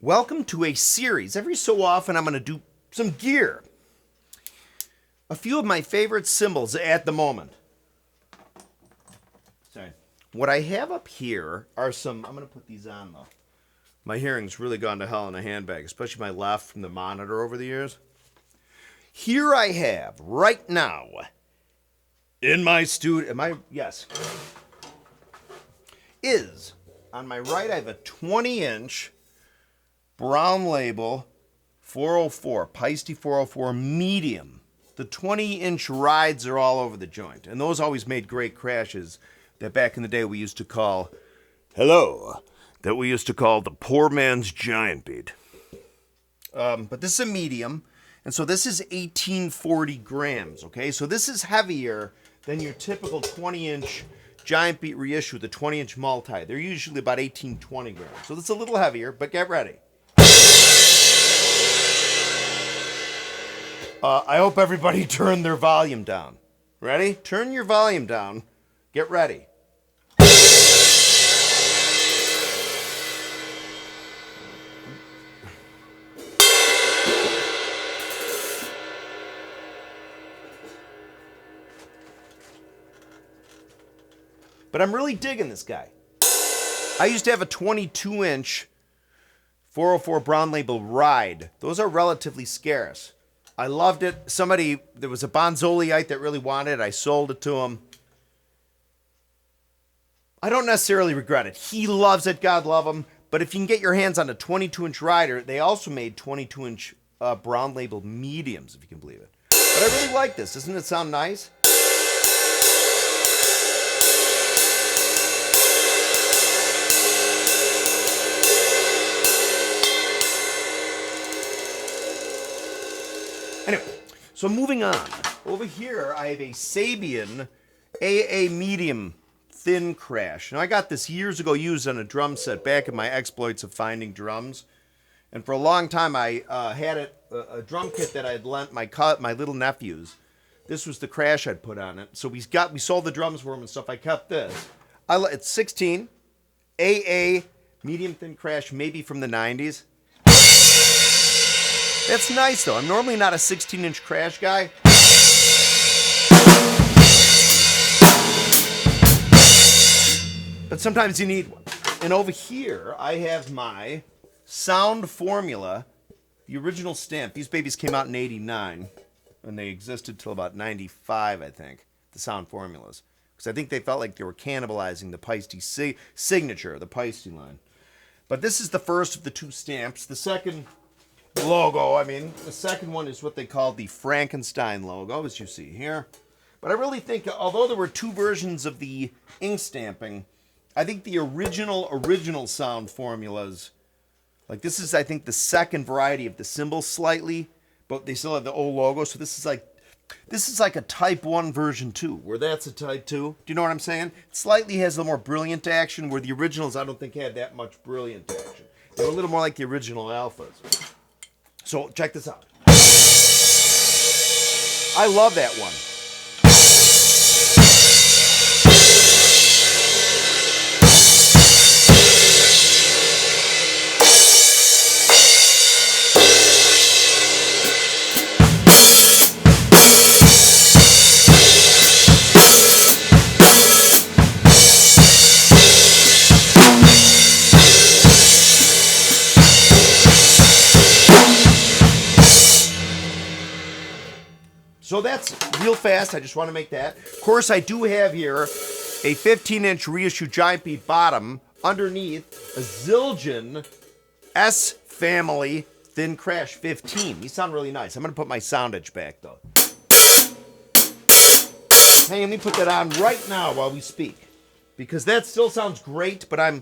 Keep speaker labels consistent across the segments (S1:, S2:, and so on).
S1: Welcome to a series. Every so often I'm going to do some gear. A few of my favorite cymbals at the moment. Sorry. What I have up here are some, I'm going to put these on though. My hearing's really gone to hell in a handbag, especially my left from the monitor over the years. Here I have, right now, in my studio, on my right I have a 20-inch Brown Label 404, Peisty 404 medium. The 20-inch rides are all over the joint, and those always made great crashes that back in the day we used to call, that we used to call the poor man's giant beat. But this is a medium, and so this is 1840 grams, okay? So this is heavier than your typical 20-inch giant beat reissue, the 20-inch multi. They're usually about 1820 grams. So this is a little heavier, but get ready. I hope everybody turned their volume down. Ready? Turn your volume down. Get ready. But I'm really digging this guy. I used to have a 22-inch 404 Brown Label ride. Those are relatively scarce. I loved it. There was a Bonzoleite that really wanted it. I sold it to him. I don't necessarily regret it. He loves it. God love him. But if you can get your hands on a 22-inch rider, they also made 22-inch Brown Label mediums, if you can believe it. But I really like this. Doesn't it sound nice? Anyway, so moving on. Over here, I have a Sabian A medium thin crash. Now, I got this years ago used on a drum set back in my exploits of finding drums. And for a long time, I had a drum kit that I had lent my little nephews. This was the crash I'd put on it. So we sold the drums for them and stuff. I kept this. It's 16 AA medium thin crash, maybe from the 90s. That's nice, though. I'm normally not a 16-inch crash guy. But sometimes you need one. And over here, I have my Sound Formula, the original stamp. These babies came out in 89, and they existed till about 95, I think, the Sound Formulas. Because I think they felt like they were cannibalizing the Peisty signature, the Peisty line. But this is the first of the two stamps. The second the second one is what they call the Frankenstein logo, as you see here. But I really think, although there were two versions of the ink stamping, I think the original Sound Formulas, like this is, I think, the second variety of the cymbal slightly, but they still have the old logo. So this is like a Type 1 version 2, where that's a Type 2. Do you know what I'm saying? It slightly has a little more brilliant action, where the originals I don't think had that much brilliant action. They were a little more like the original Alphas. So check this out. I love that one. So that's real fast. I just want to make that. Of course, I do have here a 15-inch reissue giant beat bottom. Underneath, a Zildjian S family thin crash 15. These sound really nice. I'm going to put my sound edge back, though. Hey, let me put that on right now while we speak. Because that still sounds great, but I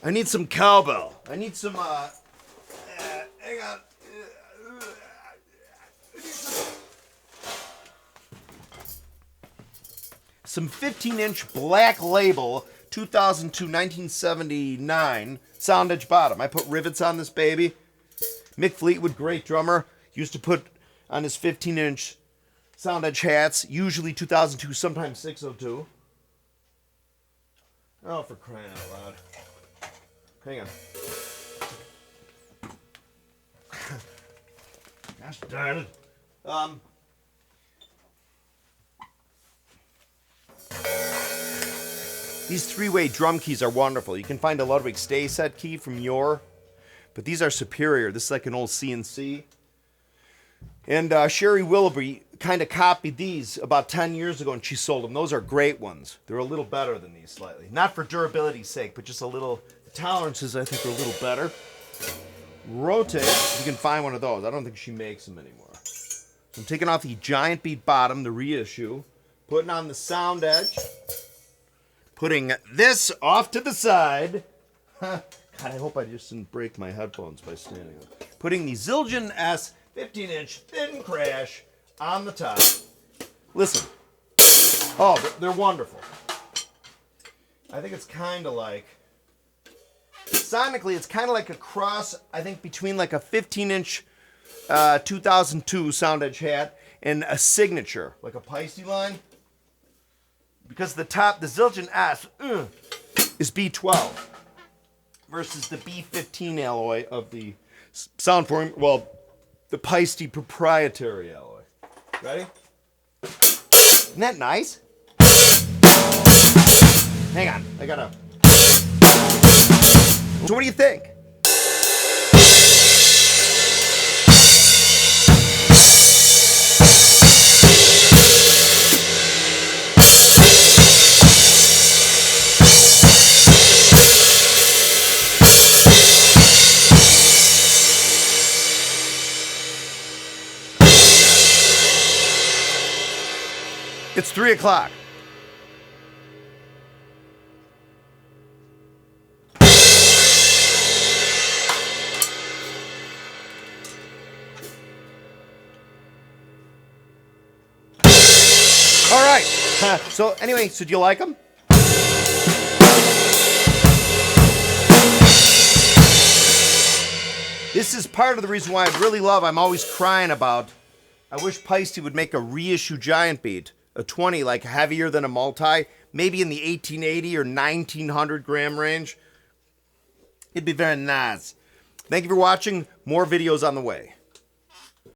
S1: need some cowbell. I need some, hang on. Some 15-inch Black Label 2002 1979 sound edge bottom. I put rivets on this baby. Mick Fleetwood, great drummer, used to put on his 15-inch sound edge hats, usually 2002, sometimes 602. Oh, for crying out loud. Hang on. Gosh darn it. These three-way drum keys are wonderful. You can find a Ludwig stay set key from your, but these are superior. This is like an old CNC. And Sherry Willoughby kind of copied these about 10 years ago, and she sold them. Those are great ones. They're a little better than these slightly. Not for durability's sake, but just a little, the tolerances I think are a little better. Rotate, you can find one of those. I don't think she makes them anymore. So I'm taking off the Giant Beat bottom, the reissue, putting on the Sound Edge, putting this off to the side. God, I hope I just didn't break my headphones by standing up. Putting the Zildjian S 15-inch thin crash on the top. Listen. Oh, they're wonderful. I think it's kind of like, sonically, it's kind of like a cross, I think, between like a 15-inch 2002 Sound Edge hat and a signature, like a Peisty line. Because the top, the Zildjian S is B12 versus the B15 alloy of the Soundform, well, the Peisty proprietary alloy. Ready? Isn't that nice? Hang on, I gotta. So what do you think? It's 3 o'clock. All right. So anyway, so do you like them? This is part of the reason why I really love, I'm always crying about, I wish Peisty would make a reissue Giant Beat, a 20, like heavier than a multi, maybe in the 1880 or 1900 gram range. It'd be very nice. Thank you for watching. More videos on the way.